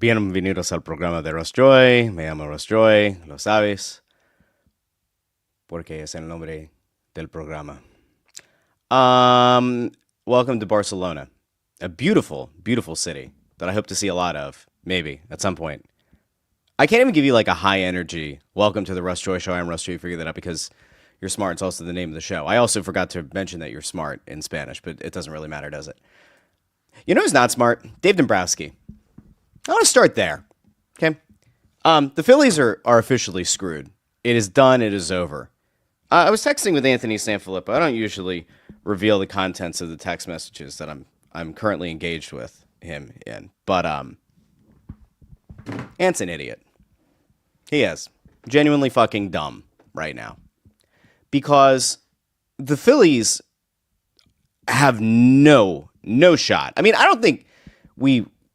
Bienvenidos al programa de Russ Joy. Me llamo Russ Joy, lo sabes, porque es el nombre del programa. Welcome to Barcelona, a beautiful, beautiful city that I hope to see a lot of, maybe, at some point. I can't even give you like a high energy welcome to the Russ Joy Show. I'm Russ Joy. You figured that out because you're smart. It's also the name of the show. I also forgot to mention that you're smart in Spanish, but it doesn't really matter, does it? You know who's not smart? Dave Dombrowski. I want to start there. Okay. The Phillies are officially screwed. It is done. It is over. I was texting with Anthony Sanfilippo. I don't usually reveal the contents of the text messages that I'm currently engaged with him in, but Ant's an idiot. He is genuinely fucking dumb right now because the Phillies have no shot. I mean, I don't think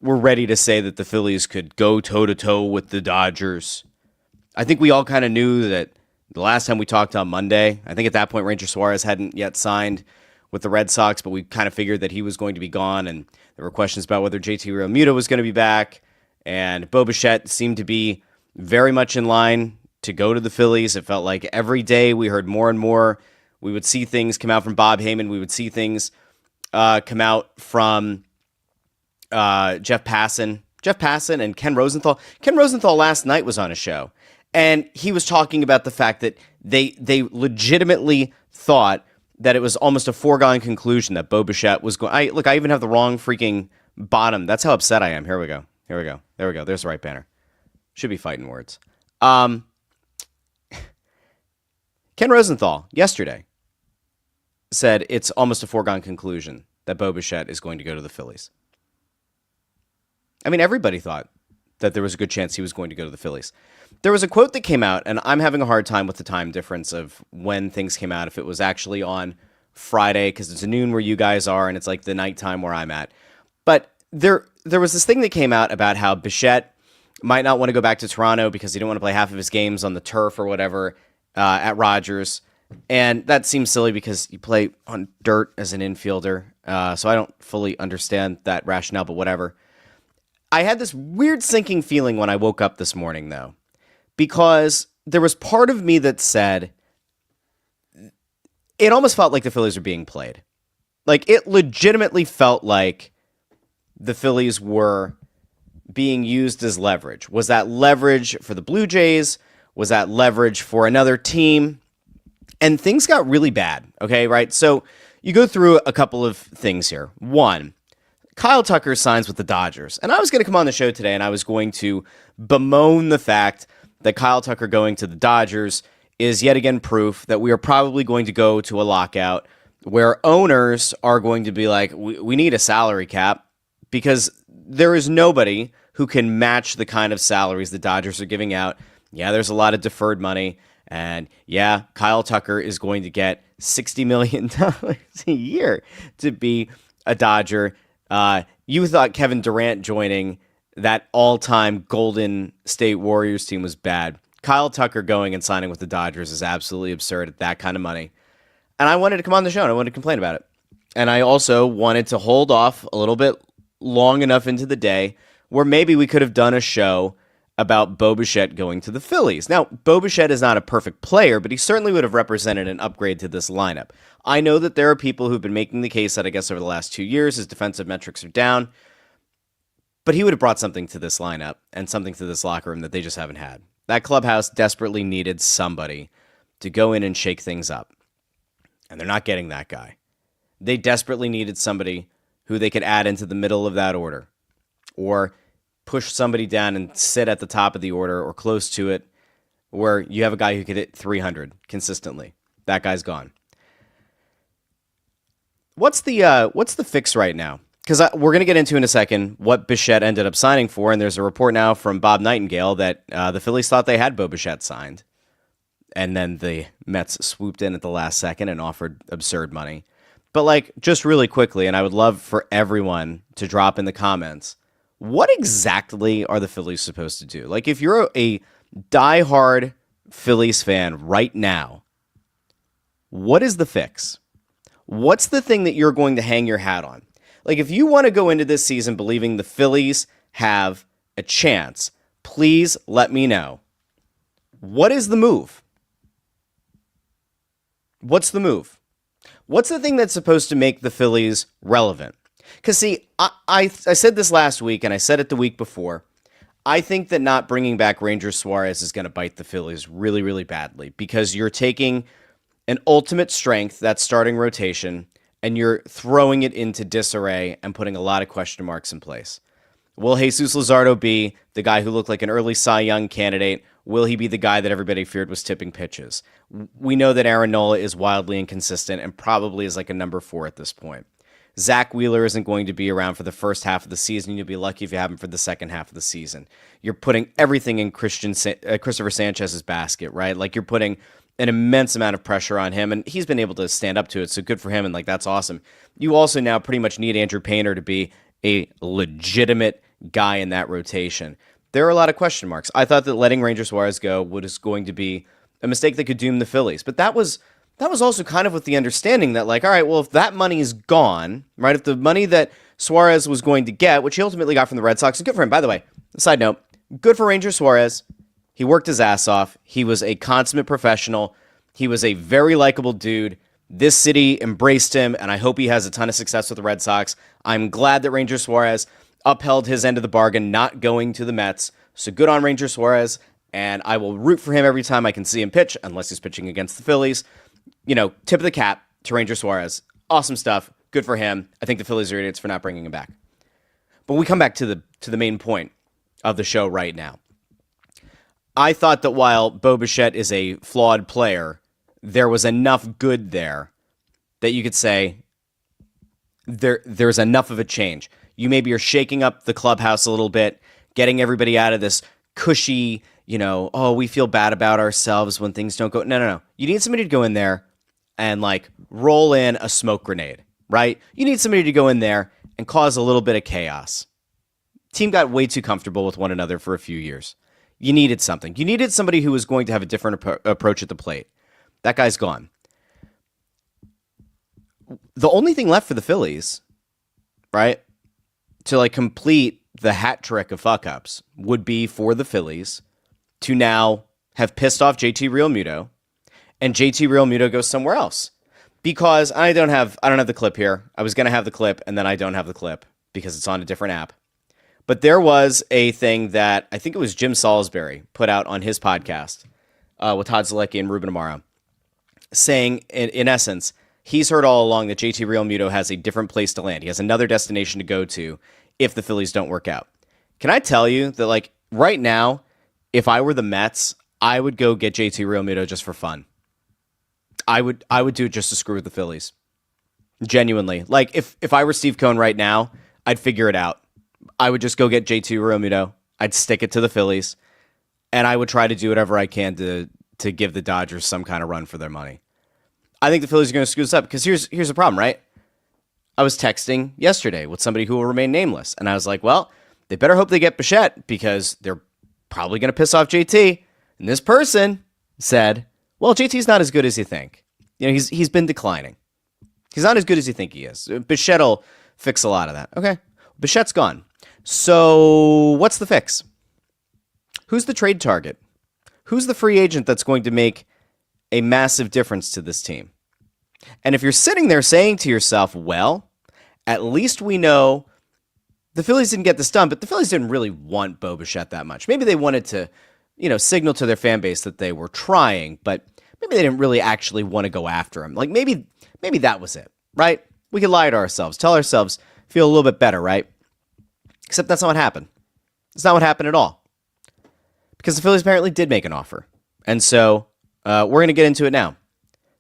we're ready to say that the Phillies could go toe-to-toe with the Dodgers. I think we all kind of knew that the last time we talked on Monday. I think at that point Ranger Suarez hadn't yet signed with the Red Sox, but we kind of figured that he was going to be gone, and there were questions about whether JT Realmuto was going to be back, and Bichette seemed to be very much in line to go to the Phillies. It felt like every day we heard more and more. We would see things come out from Bob Heyman. We would see things come out from Jeff Passan and Ken Rosenthal. Ken Rosenthal last night was on a show, and he was talking about the fact that they legitimately thought that it was almost a foregone conclusion that Bichette was going. I even have the wrong freaking bottom. That's how upset I am. Here we go. There we go. There's the right banner. Should be Phightin Words. Ken Rosenthal yesterday said it's almost a foregone conclusion that Bichette is going to go to the Phillies. I mean, everybody thought that there was a good chance he was going to go to the Phillies. There was a quote that came out, and I'm having a hard time with the time difference of when things came out, if it was actually on Friday, because it's noon where you guys are, and it's like the nighttime where I'm at. But there was this thing that came out about how Bichette might not want to go back to Toronto because he didn't want to play half of his games on the turf or whatever at Rogers. And that seems silly because you play on dirt as an infielder. So I don't fully understand that rationale, but whatever. I had this weird sinking feeling when I woke up this morning, though, because there was part of me that said it almost felt like the Phillies were being played. Like, it legitimately felt like the Phillies were being used as leverage. Was that leverage for the Blue Jays? Was that leverage for another team? And things got really bad, okay, right? So you go through a couple of things here. One, Kyle Tucker signs with the Dodgers. And I was going to come on the show today and I was going to bemoan the fact that Kyle Tucker going to the Dodgers is yet again proof that we are probably going to go to a lockout where owners are going to be like, we need a salary cap because there is nobody who can match the kind of salaries the Dodgers are giving out. Yeah, there's a lot of deferred money. And yeah, Kyle Tucker is going to get $60 million a year to be a Dodger. You thought Kevin Durant joining that all-time Golden State Warriors team was bad. Kyle Tucker going and signing with the Dodgers is absolutely absurd at that kind of money. And I wanted to come on the show and I wanted to complain about it. And I also wanted to hold off a little bit long enough into the day where maybe we could have done a show about Bichette going to the Phillies. Now, Bichette is not a perfect player, but he certainly would have represented an upgrade to this lineup. I know that there are people who've been making the case that I guess over the last 2 years his defensive metrics are down, but he would have brought something to this lineup and something to this locker room that they just haven't had. That clubhouse desperately needed somebody to go in and shake things up, and they're not getting that guy. They desperately needed somebody who they could add into the middle of that order, or push somebody down and sit at the top of the order or close to it, where you have a guy who could hit 300 consistently. That guy's gone. What's the fix right now? Because we're going to get into in a second what Bichette ended up signing for, and there's a report now from Bob Nightingale that the Phillies thought they had Bichette signed, and then the Mets swooped in at the last second and offered absurd money. But like, just really quickly, and I would love for everyone to drop in the comments, what exactly are the Phillies supposed to do? Like, if you're a diehard Phillies fan right now, what is the fix? What's the thing that you're going to hang your hat on? Like, if you want to go into this season believing the Phillies have a chance, please let me know. What is the move? What's the move? What's the thing that's supposed to make the Phillies relevant? Because, see, I said this last week, and I said it the week before. I think that not bringing back Ranger Suarez is going to bite the Phillies really, really badly, because you're taking an ultimate strength, that starting rotation, and you're throwing it into disarray and putting a lot of question marks in place. Will Jesus Luzardo be the guy who looked like an early Cy Young candidate? Will he be the guy that everybody feared was tipping pitches? We know that Aaron Nola is wildly inconsistent and probably is like a number 4 at this point. Zach Wheeler isn't going to be around for the first half of the season. You'll be lucky if you have him for the second half of the season. You're putting everything in Christopher Sanchez's basket, right? Like, you're putting an immense amount of pressure on him, and he's been able to stand up to it, so good for him, and like, that's awesome. You also now pretty much need Andrew Painter to be a legitimate guy in that rotation. There are a lot of question marks. I thought that letting Ranger Suarez go was going to be a mistake that could doom the Phillies, but that was also kind of with the understanding that, like, all right, well, if that money is gone, right, if the money that Suarez was going to get, which he ultimately got from the Red Sox, and good for him, by the way, side note, good for Ranger Suarez. He worked his ass off. He was a consummate professional. He was a very likable dude. This city embraced him, and I hope he has a ton of success with the Red Sox. I'm glad that Ranger Suarez upheld his end of the bargain, not going to the Mets. So good on Ranger Suarez, and I will root for him every time I can see him pitch, unless he's pitching against the Phillies. You know, tip of the cap to Ranger Suarez. Awesome stuff. Good for him. I think the Phillies are idiots for not bringing him back. But we come back to the main point of the show right now. I thought that while Bo Bichette is a flawed player, there was enough good there that you could say there's enough of a change. You maybe are shaking up the clubhouse a little bit, getting everybody out of this cushy, oh, we feel bad about ourselves when things don't go. No. You need somebody to go in there and like roll in a smoke grenade, right? You need somebody to go in there and cause a little bit of chaos. Team got way too comfortable with one another for a few years. You needed something. You needed somebody who was going to have a different approach at the plate. That guy's gone. The only thing left for the Phillies, right, to like complete the hat trick of fuck-ups would be for the Phillies to now have pissed off JT Realmuto, and JT Realmuto goes somewhere else. Because I don't have the clip here. I was going to have the clip, and then I don't have the clip because it's on a different app. But there was a thing that I think it was Jim Salisbury put out on his podcast with Todd Zalecki and Ruben Amaro, saying, in essence, he's heard all along that JT Realmuto has a different place to land. He has another destination to go to if the Phillies don't work out. Can I tell you that, like, right now, if I were the Mets, I would go get JT Realmuto just for fun. I would do it just to screw with the Phillies. Genuinely. Like, if I were Steve Cohen right now, I'd figure it out. I would just go get JT Realmuto. I'd stick it to the Phillies, and I would try to do whatever I can to give the Dodgers some kind of run for their money. I think the Phillies are going to screw this up because here's the problem, right? I was texting yesterday with somebody who will remain nameless, and I was like, well, they better hope they get Bichette because they're probably going to piss off JT. And this person said, well, JT's not as good as you think. He's been declining. He's not as good as you think he is. Bichette will fix a lot of that. Okay, Bichette's gone. So what's the fix? Who's the trade target? Who's the free agent that's going to make a massive difference to this team? And if you're sitting there saying to yourself, well, at least we know the Phillies didn't get this done, but the Phillies didn't really want Bo Bichette that much. Maybe they wanted to, signal to their fan base that they were trying, but maybe they didn't really actually want to go after him. Like maybe that was it, right? We could lie to ourselves, tell ourselves, feel a little bit better, right? Except that's not what happened. It's not what happened at all. Because the Phillies apparently did make an offer. And so we're going to get into it now.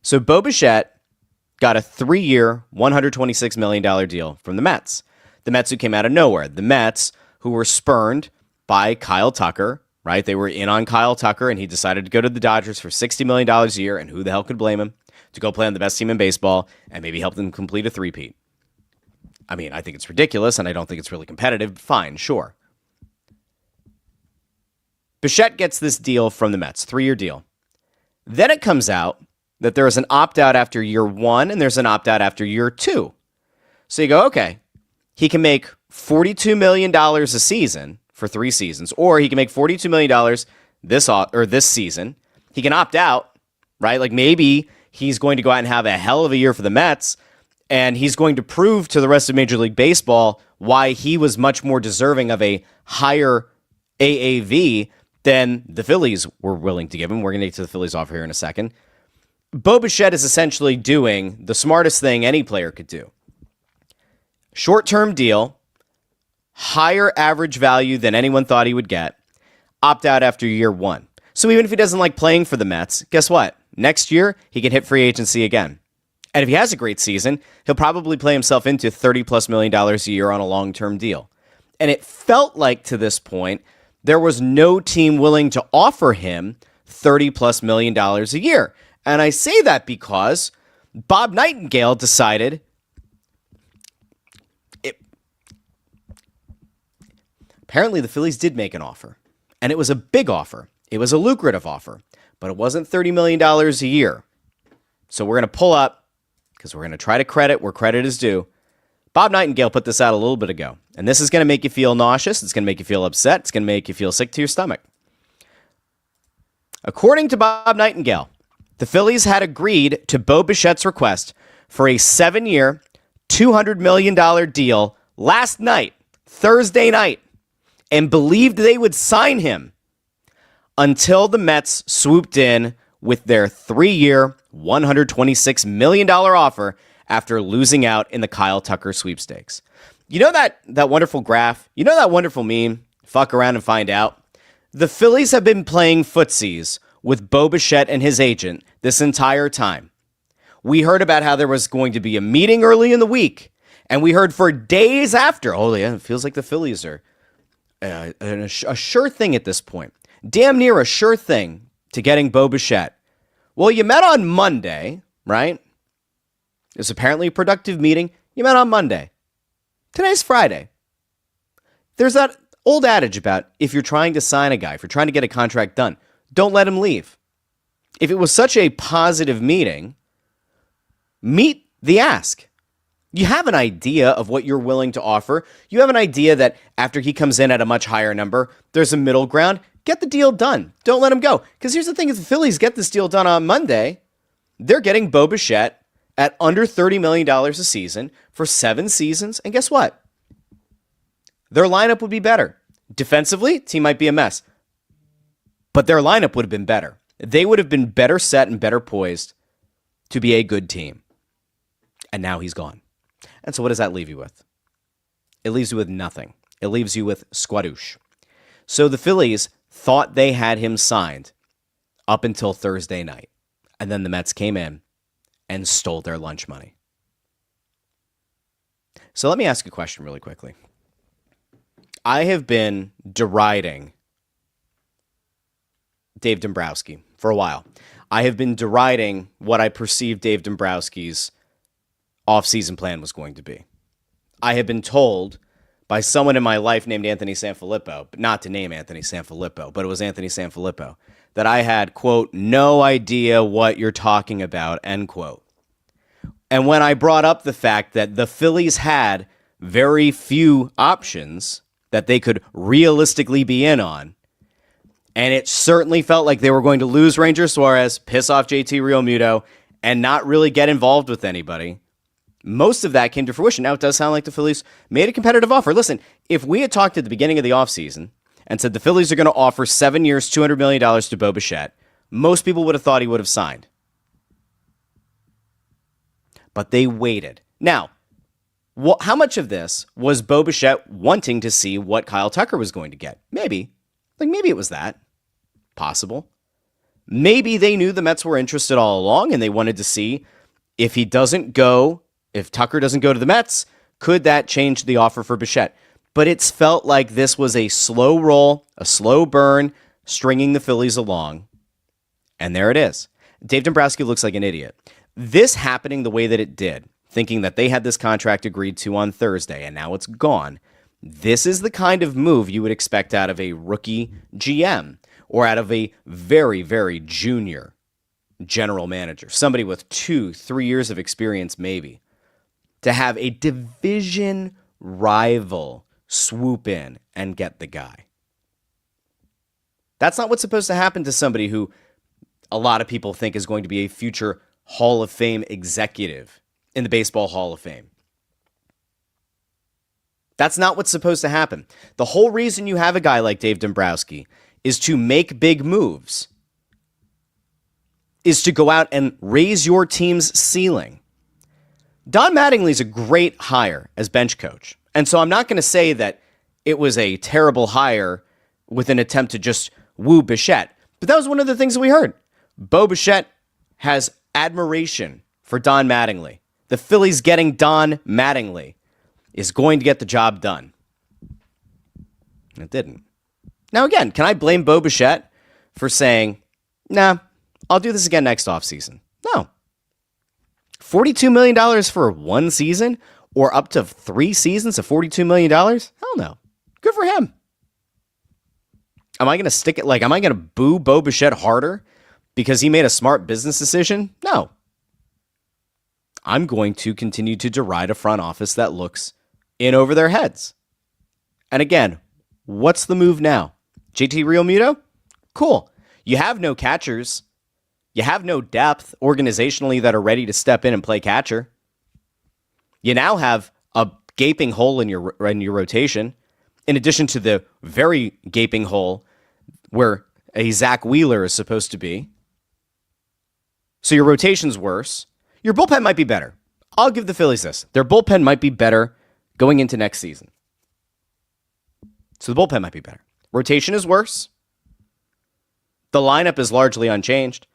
So Bo Bichette got a 3-year, $126 million deal from the Mets. The Mets who came out of nowhere. The Mets who were spurned by Kyle Tucker, right? They were in on Kyle Tucker, and he decided to go to the Dodgers for $60 million a year, and who the hell could blame him, to go play on the best team in baseball and maybe help them complete a three-peat. I mean, I think it's ridiculous, and I don't think it's really competitive. Fine, sure. Bichette gets this deal from the Mets, 3-year deal. Then it comes out that there is an opt-out after year 1, and there's an opt-out after year 2. So you go, okay, he can make $42 million a season for 3 seasons, or he can make $42 million this season. He can opt out, right? Like maybe he's going to go out and have a hell of a year for the Mets, and he's going to prove to the rest of Major League Baseball why he was much more deserving of a higher AAV than the Phillies were willing to give him. We're going to get to the Phillies offer here in a second. Bo Bichette is essentially doing the smartest thing any player could do. Short-term deal, higher average value than anyone thought he would get, opt out after year 1. So even if he doesn't like playing for the Mets, guess what? Next year, he can hit free agency again. And if he has a great season, he'll probably play himself into $30+ million a year on a long-term deal. And it felt like to this point, there was no team willing to offer him $30+ million a year. And I say that because Bob Nightingale decided apparently the Phillies did make an offer. And it was a big offer. It was a lucrative offer. But it wasn't $30 million a year. So we're going to pull up, because we're going to try to credit where credit is due. Bob Nightingale put this out a little bit ago. And this is going to make you feel nauseous. It's going to make you feel upset. It's going to make you feel sick to your stomach. According to Bob Nightingale, the Phillies had agreed to Bo Bichette's request for a 7-year, $200 million deal last night, Thursday night, and believed they would sign him until the Mets swooped in with their 3-year, $126 million offer after losing out in the Kyle Tucker sweepstakes. You know that wonderful graph? You know that wonderful meme? Fuck around and find out. The Phillies have been playing footsies with Bo Bichette and his agent this entire time. We heard about how there was going to be a meeting early in the week, and we heard for days after, oh yeah, it feels like the Phillies are a sure thing at this point. Damn near a sure thing to getting Bo Bichette. Well, you met on Monday, right? It was apparently a productive meeting. You met on Monday. Today's Friday. There's that old adage about if you're trying to sign a guy, if you're trying to get a contract done, don't let him leave. If it was such a positive meeting, meet the ask. You have an idea of what you're willing to offer. You have an idea that after he comes in at a much higher number, there's a middle ground. Get the deal done. Don't let him go. Because here's the thing, if the Phillies get this deal done on Monday, they're getting Bo Bichette at under $30 million a season for 7 seasons. And guess what? Their lineup would be better. Defensively, team might be a mess. But their lineup would have been better. They would have been better set and better poised to be a good team. And now he's gone. And so what does that leave you with? It leaves you with nothing. It leaves you with squadoosh. So the Phillies thought they had him signed up until Thursday night. And then the Mets came in and stole their lunch money. So let me ask you a question really quickly. I have been deriding Dave Dombrowski for a while. I have been deriding what I perceived Dave Dombrowski's offseason plan was going to be. I have been told by someone in my life named Anthony Sanfilippo, but not to name Anthony Sanfilippo, but it was Anthony Sanfilippo, that I had, quote, no idea what you're talking about, end quote. And when I brought up the fact that the Phillies had very few options that they could realistically be in on, and it certainly felt like they were going to lose Ranger Suarez, piss off JT Realmuto, and not really get involved with anybody, most of that came to fruition. Now it does sound like the Phillies made a competitive offer. Listen, if we had talked at the beginning of the offseason and said the Phillies are going to offer 7 years, $200 million to Bo Bichette, most people would have thought he would have signed. But they waited. Now, how much of this was Bo Bichette wanting to see what Kyle Tucker was going to get? Maybe. Maybe it was that. Possible. Maybe they knew the Mets were interested all along and they wanted to see if Tucker doesn't go to the Mets, could that change the offer for Bichette? But it's felt like this was a slow roll, a slow burn, stringing the Phillies along. And there it is. Dave Dombrowski looks like an idiot. This happening the way that it did, thinking that they had this contract agreed to on Thursday and now it's gone, this is the kind of move you would expect out of a rookie GM or out of a very, very junior general manager, somebody with 2-3 years of experience maybe, to have a division rival swoop in and get the guy. That's not what's supposed to happen to somebody who a lot of people think is going to be a future Hall of Fame executive in the Baseball Hall of Fame. That's not what's supposed to happen. The whole reason you have a guy like Dave Dombrowski is to make big moves, is to go out and raise your team's ceiling. Don Mattingly's a great hire as bench coach. And so I'm not going to say that it was a terrible hire with an attempt to just woo Bichette. But that was one of the things that we heard. Bo Bichette has admiration for Don Mattingly. The Phillies getting Don Mattingly is going to get the job done. It didn't. Now again, can I blame Bo Bichette for saying, nah, I'll do this again next offseason? No. $42 million for one season or up to 3 seasons of $42 million? Hell no. Good for him. Am I going to stick it am I going to boo Bo Bichette harder because he made a smart business decision? No. I'm going to continue to deride a front office that looks in over their heads. And again, what's the move now? JT Realmuto? Cool. You have no catchers. You have no depth organizationally that are ready to step in and play catcher. You now have a gaping hole in your rotation, in addition to the very gaping hole where a Zach Wheeler is supposed to be. So your rotation's worse. Your bullpen might be better. I'll give the Phillies this. Their bullpen might be better going into next season. So the bullpen might be better. Rotation is worse. The lineup is largely unchanged.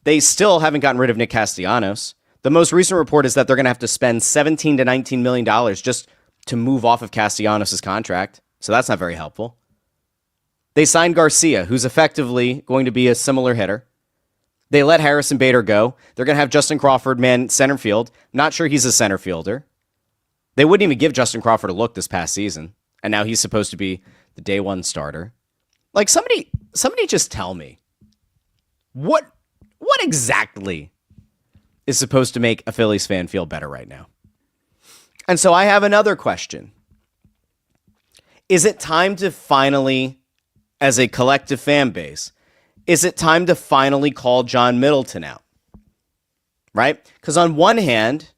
They still haven't gotten rid of Nick Castellanos. The most recent report is that they're going to have to spend $17 to $19 million just to move off of Castellanos' contract. So that's not very helpful. They signed Garcia, who's effectively going to be a similar hitter. They let Harrison Bader go. They're going to have Justin Crawford man center field. Not sure he's a center fielder. They wouldn't even give Justin Crawford a look this past season. And now he's supposed to be the day one starter. Like somebody just tell me. What exactly is supposed to make a Phillies fan feel better right now? And so I have another question. Is it time to finally, as a collective fan base, is it time to finally call John Middleton out? Right? Because on one hand,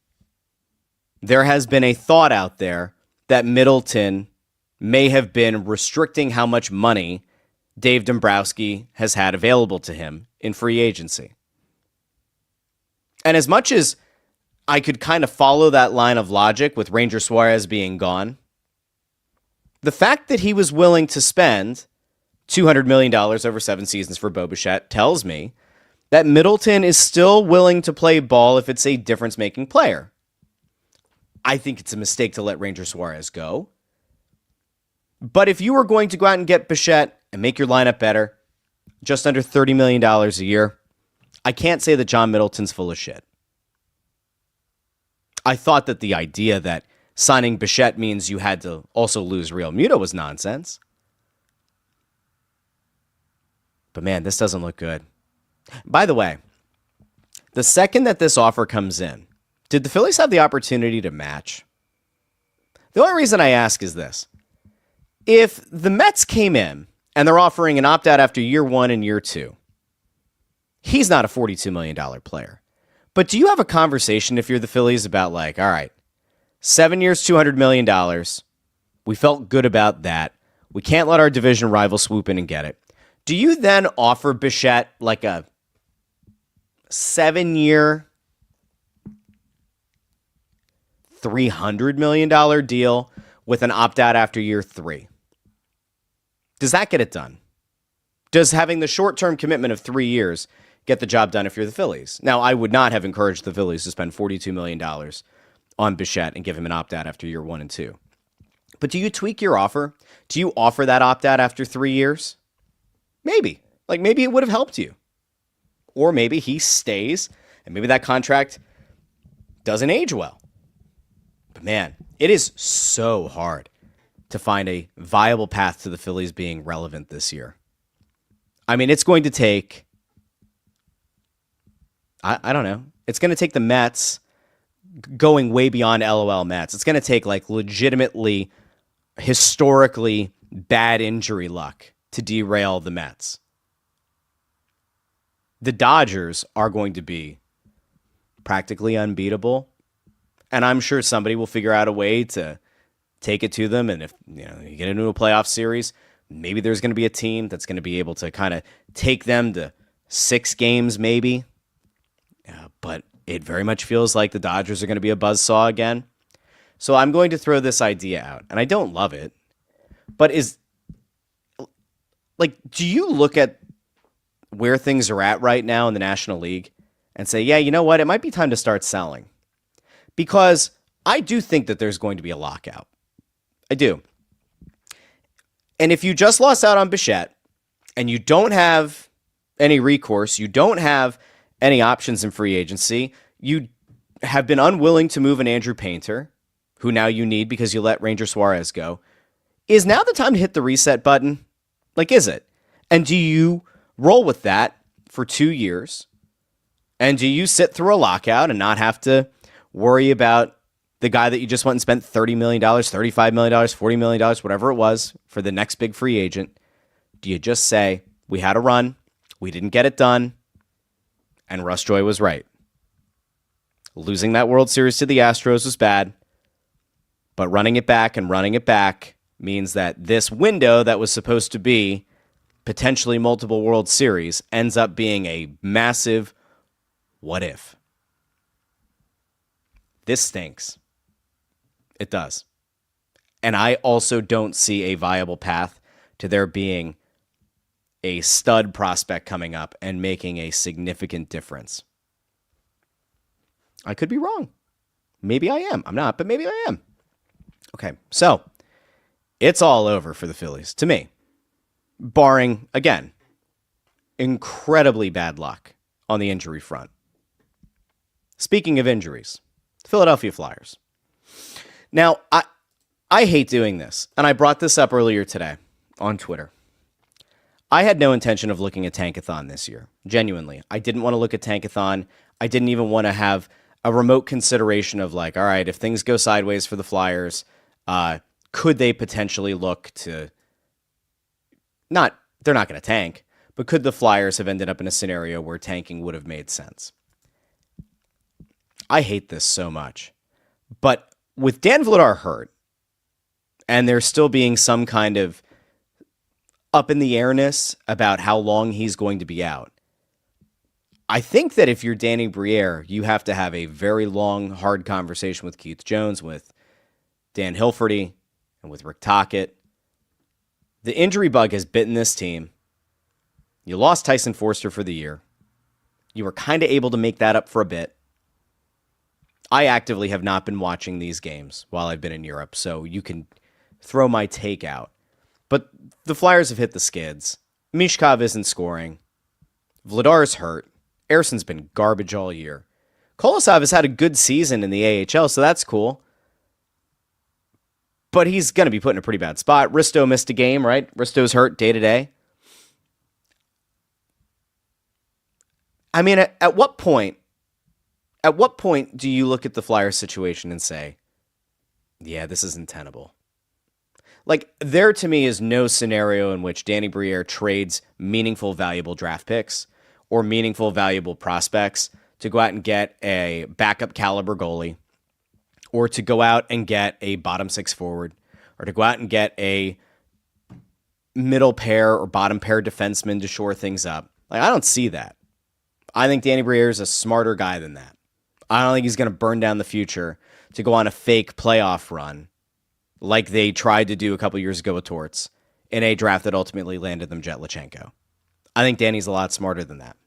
there has been a thought out there that Middleton may have been restricting how much money Dave Dombrowski has had available to him in free agency. And as much as I could kind of follow that line of logic with Ranger Suarez being gone, the fact that he was willing to spend $200 million over 7 seasons for Bo Bichette tells me that Middleton is still willing to play ball if it's a difference-making player. I think it's a mistake to let Ranger Suarez go. But if you were going to go out and get Bichette and make your lineup better, just under $30 million a year, I can't say that John Middleton's full of shit. I thought that the idea that signing Bichette means you had to also lose Realmuto was nonsense. But man, this doesn't look good. By the way, the second that this offer comes in, did the Phillies have the opportunity to match? The only reason I ask is this. If the Mets came in and they're offering an opt-out after year 1 and year 2, he's not a $42 million player. But do you have a conversation if you're the Phillies about like, all right, 7 years, $200 million. We felt good about that. We can't let our division rival swoop in and get it. Do you then offer Bichette like a 7-year, $300 million deal with an opt-out after year 3? Does that get it done? Does having the short-term commitment of 3 years get the job done if you're the Phillies? Now, I would not have encouraged the Phillies to spend $42 million on Bichette and give him an opt-out after year 1 and 2. But do you tweak your offer? Do you offer that opt-out after 3 years? Maybe. Like maybe it would have helped you. Or maybe he stays and maybe that contract doesn't age well. But man, it is so hard to find a viable path to the Phillies being relevant this year. I mean, it's going to take, I don't know. It's going to take the Mets going way beyond LOL Mets. It's going to take like legitimately, historically bad injury luck to derail the Mets. the Dodgers are going to be practically unbeatable. And I'm sure somebody will figure out a way to take it to them. And if you get into a playoff series, maybe there's going to be a team that's going to be able to kind of take them to 6 games, maybe. But it very much feels like the Dodgers are going to be a buzzsaw again. So I'm going to throw this idea out. And I don't love it. But do you look at where things are at right now in the National League and say, yeah, you know what? It might be time to start selling. Because I do think that there's going to be a lockout. I do. And if you just lost out on Bichette and you don't have any recourse, you don't have any options in free agency, you have been unwilling to move an Andrew Painter, who now you need because you let Ranger Suarez go, is now the time to hit the reset button? Is it? And do you roll with that for 2 years? And do you sit through a lockout and not have to worry about the guy that you just went and spent $30 million, $35 million, $40 million, whatever it was, for the next big free agent? Do you just say, we had a run, we didn't get it done, and Russ Joy was right? Losing that World Series to the Astros was bad, but running it back means that this window that was supposed to be potentially multiple World Series ends up being a massive what if. This stinks. It does. And I also don't see a viable path to there being a stud prospect coming up and making a significant difference. I could be wrong. Maybe I am. I'm not, but maybe I am. Okay, so it's all over for the Phillies, to me. Barring, again, incredibly bad luck on the injury front. Speaking of injuries, Philadelphia Flyers. Now, I hate doing this, and I brought this up earlier today on Twitter. I had no intention of looking at Tankathon this year, genuinely. I didn't want to look at Tankathon. I didn't even want to have a remote consideration of all right, if things go sideways for the Flyers, could they potentially look to they're not going to tank, but could the Flyers have ended up in a scenario where tanking would have made sense? I hate this so much. But with Dan Vladar hurt, and there still being some kind of up in the airness about how long he's going to be out, I think that if you're Danny Briere, you have to have a very long, hard conversation with Keith Jones, with Dan Hilferty, and with Rick Tocchet. The injury bug has bitten this team. You lost Tyson Forster for the year. You were kind of able to make that up for a bit. I actively have not been watching these games while I've been in Europe, so you can throw my take out. But the Flyers have hit the skids. Mishkov isn't scoring. Vladar's hurt. Erson's been garbage all year. Kolosov has had a good season in the AHL, so that's cool. But he's going to be put in a pretty bad spot. Risto missed a game, right? Risto's hurt day to day. I mean, at what point do you look at the Flyers situation and say, yeah, this isn't tenable? There to me is no scenario in which Danny Briere trades meaningful, valuable draft picks or meaningful, valuable prospects to go out and get a backup caliber goalie, or to go out and get a bottom 6 forward, or to go out and get a middle pair or bottom pair defenseman to shore things up. I don't see that. I think Danny Briere is a smarter guy than that. I don't think he's going to burn down the future to go on a fake playoff run like they tried to do a couple years ago with Torts in a draft that ultimately landed them Jet Lachenko. I think Danny's a lot smarter than that.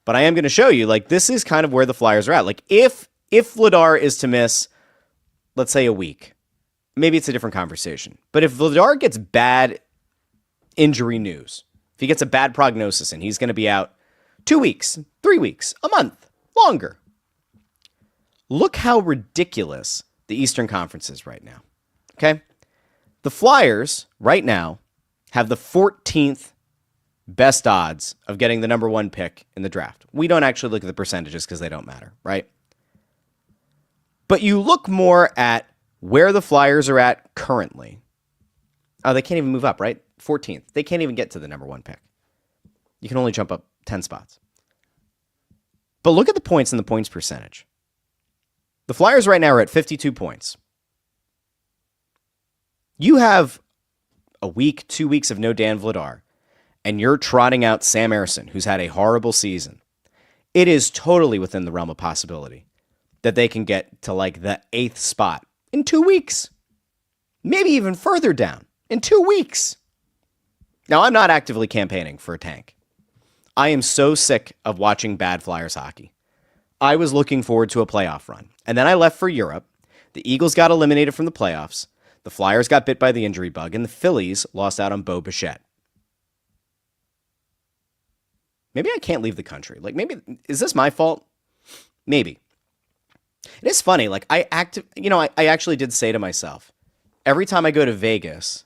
But I am going to show you, this is kind of where the Flyers are at. If Vladar is to miss, let's say, a week, maybe it's a different conversation. But if Vladar gets bad injury news, if he gets a bad prognosis and he's going to be out 2 weeks, 3 weeks, a month, longer, look how ridiculous the Eastern Conference is right now. Okay? The Flyers, right now, have the 14th best odds of getting the number 1 pick in the draft. We don't actually look at the percentages because they don't matter, right? But you look more at where the Flyers are at currently. Oh, they can't even move up, right? 14th. They can't even get to the number 1 pick. You can only jump up 10 spots. But look at the points and the points percentage. The Flyers right now are at 52 points. You have a week, 2 weeks of no Dan Vladar, and you're trotting out Sam Ersson, who's had a horrible season. It is totally within the realm of possibility that they can get to like the 8th spot in 2 weeks. Maybe even further down in 2 weeks. Now, I'm not actively campaigning for a tank. I am so sick of watching bad Flyers hockey. I was looking forward to a playoff run. And then I left for Europe. The Eagles got eliminated from the playoffs. The Flyers got bit by the injury bug. And the Phillies lost out on Bo Bichette. Maybe I can't leave the country. Like, maybe, is this my fault? Maybe. It is funny. Like, I actually did say to myself, every time I go to Vegas,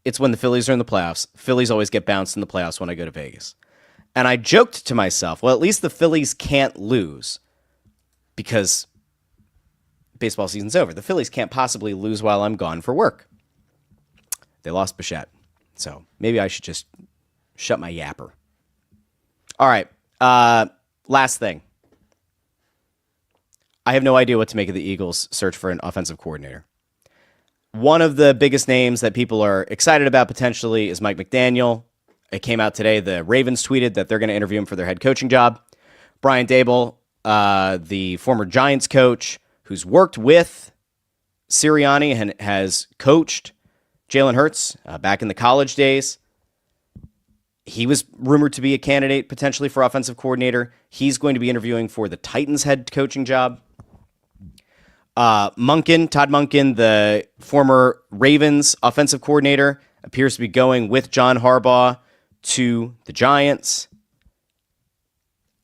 it's when the Phillies are in the playoffs. Phillies always get bounced in the playoffs when I go to Vegas. And I joked to myself, well, at least the Phillies can't lose because baseball season's over. The Phillies can't possibly lose while I'm gone for work. They lost Bichette. So maybe I should just shut my yapper. All right. Last thing. I have no idea what to make of the Eagles' search for an offensive coordinator. One of the biggest names that people are excited about potentially is Mike McDaniel. It came out today. The Ravens tweeted that they're going to interview him for their head coaching job. Brian Daboll, the former Giants coach, who's worked with Sirianni and has coached Jalen Hurts back in the college days. He was rumored to be a candidate potentially for offensive coordinator. He's going to be interviewing for the Titans head coaching job. Todd Monken, the former Ravens offensive coordinator, appears to be going with John Harbaugh to the Giants.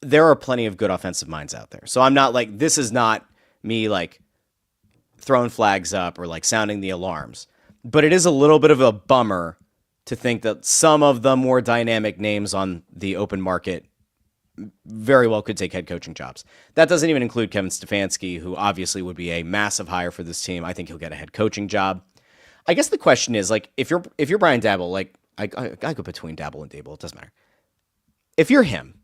There are plenty of good offensive minds out there. So I'm not like, this is not me like throwing flags up or like sounding the alarms. But it is a little bit of a bummer to think that some of the more dynamic names on the open market very well could take head coaching jobs. That doesn't even include Kevin Stefanski, who obviously would be a massive hire for this team. I think he'll get a head coaching job. I guess the question is, like, if you're Brian Daboll, like, I go between Daboll and Daboll. It doesn't matter. If you're him,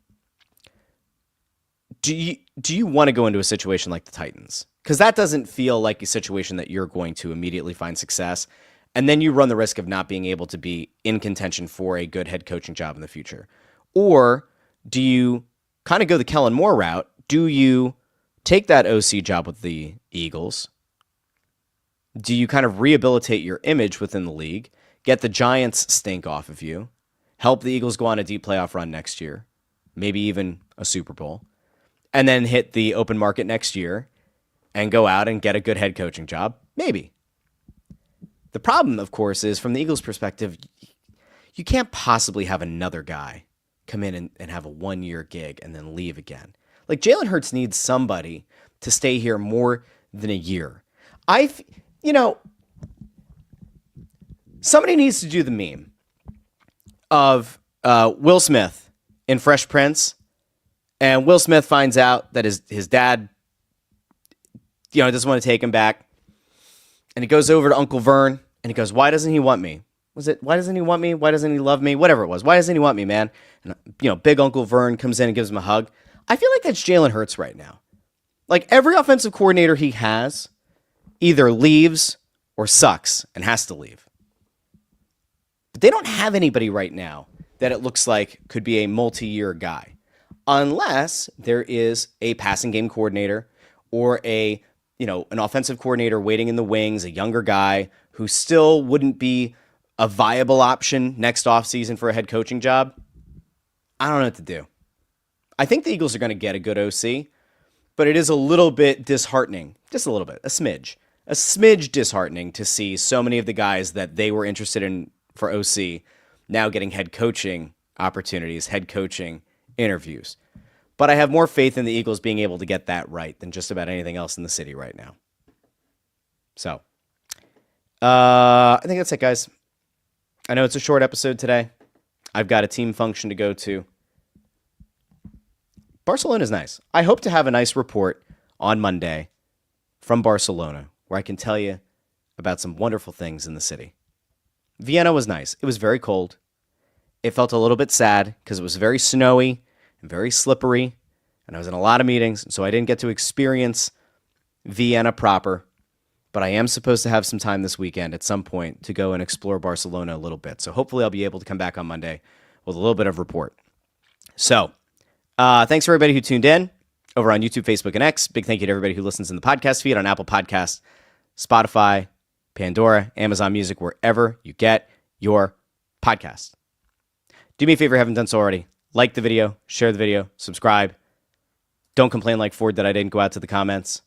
do you want to go into a situation like the Titans? Because that doesn't feel like a situation that you're going to immediately find success. And then you run the risk of not being able to be in contention for a good head coaching job in the future. Or do you kind of go the Kellen Moore route? Do you take that OC job with the Eagles? Do you kind of rehabilitate your image within the league, get the Giants stink off of you, help the Eagles go on a deep playoff run next year, maybe even a Super Bowl, and then hit the open market next year and go out and get a good head coaching job? Maybe. The problem, of course, is from the Eagles' perspective, you can't possibly have another guy come in and have a 1-year gig and then leave again. Like, Jalen Hurts needs somebody to stay here more than a year. Somebody needs to do the meme of Will Smith in Fresh Prince, and Will Smith finds out that his dad, doesn't want to take him back, and he goes over to Uncle Vern, and he goes, "Why doesn't he want me? Why doesn't he want me? Why doesn't he love me? Whatever it was. Why doesn't he want me, man?" And, big Uncle Vern comes in and gives him a hug. I feel like that's Jalen Hurts right now. Like, every offensive coordinator he has either leaves or sucks and has to leave. But they don't have anybody right now that it looks like could be a multi-year guy. Unless there is a passing game coordinator or an offensive coordinator waiting in the wings, a younger guy who still wouldn't be a viable option next offseason for a head coaching job. I don't know what to do. I think the Eagles are going to get a good OC, but it is a little bit disheartening, just a little bit, a smidge disheartening to see so many of the guys that they were interested in for OC now getting head coaching opportunities, head coaching interviews. But I have more faith in the Eagles being able to get that right than just about anything else in the city right now. So, I think that's it, guys. I know it's a short episode today. I've got a team function to go to. Barcelona's nice. I hope to have a nice report on Monday from Barcelona where I can tell you about some wonderful things in the city. Vienna was nice. It was very cold. It felt a little bit sad because it was very snowy and very slippery and I was in a lot of meetings, so I didn't get to experience Vienna proper. But I am supposed to have some time this weekend at some point to go and explore Barcelona a little bit. So hopefully I'll be able to come back on Monday with a little bit of report. So thanks for everybody who tuned in over on YouTube, Facebook, and X. Big thank you to everybody who listens in the podcast feed on Apple Podcasts, Spotify, Pandora, Amazon Music, wherever you get your podcasts. Do me a favor if you haven't done so already. Like the video, share the video, subscribe. Don't complain like Ford that I didn't go out to the comments.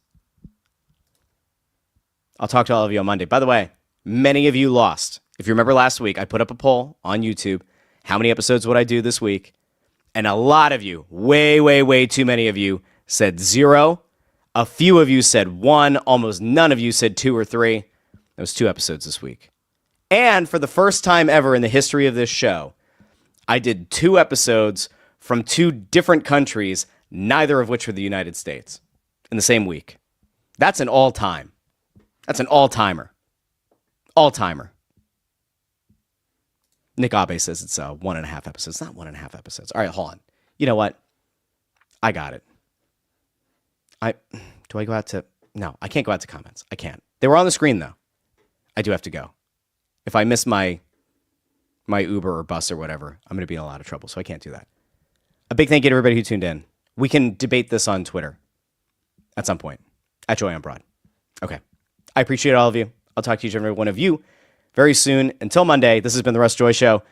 I'll talk to all of you on Monday. By the way, many of you lost. If you remember last week, I put up a poll on YouTube. How many episodes would I do this week? And a lot of you, way too many of you, said 0. A few of you said 1. Almost none of you said 2 or 3. That was 2 episodes this week. And for the first time ever in the history of this show, I did 2 episodes from 2 different countries, neither of which were the United States, in the same week. That's an all-time. That's an all-timer. All-timer. Nick Abe says it's 1.5 episodes. It's not 1.5 episodes. All right, hold on. You know what? I got it. Do I go out to... No, I can't go out to comments. I can't. They were on the screen, though. I do have to go. If I miss my Uber or bus or whatever, I'm going to be in a lot of trouble, so I can't do that. A big thank you to everybody who tuned in. We can debate this on Twitter at some point. At Joy on Broad. Okay. I appreciate all of you. I'll talk to each and every one of you very soon. Until Monday, this has been the Russ Joy Show,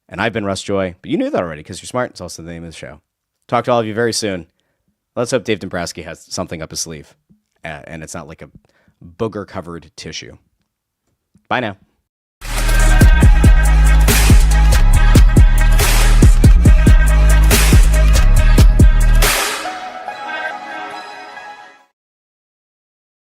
and I've been Russ Joy, but you knew that already because you're smart. It's also the name of the show. Talk to all of you very soon. Let's hope Dave Dombrowski has something up his sleeve, and it's not like a booger-covered tissue. Bye now.